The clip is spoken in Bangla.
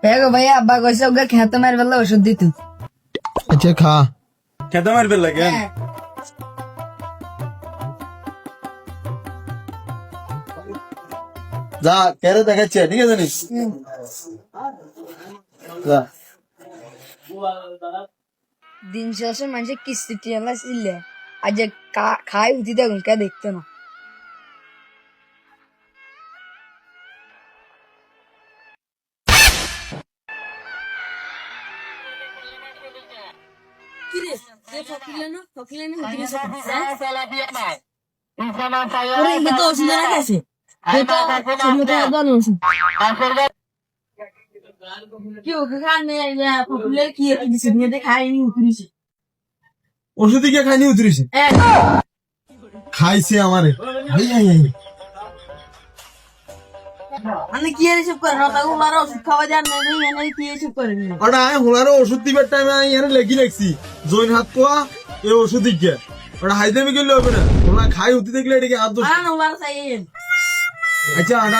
দেখো ভাইয়া আব্বা কইছে ওকে খেতে মার বেলা ওষুধ দিত। আচ্ছা খা। খেতে মারবে লাগে যা কেরে দেখাচ্ছে ঠিক আছে নিস যা দিন শেষে মানুষের কিস্তি টিয়ালা ছিলে আজ খাই উঠি দেখুন কে দেখতো না। ওষুধ গিয়ে খাইনি উতরিছে খাইছে আমারে মানে কি এসব করে না তাকে মারা ওষুধ খাওয়া যায় না এনে কি এসব করে না ওটা আমি হোলারও ওষুধ দিবার টাইমে আমি এখানে লেখি রাখছি জৈন হাত পোয়া এই ওষুধ দিকে ওটা হাইদামি করলে হবে না ওরা খাই উঠতে দেখলে এটাকে হাত দোষ না ওলার চাই আচ্ছা আটা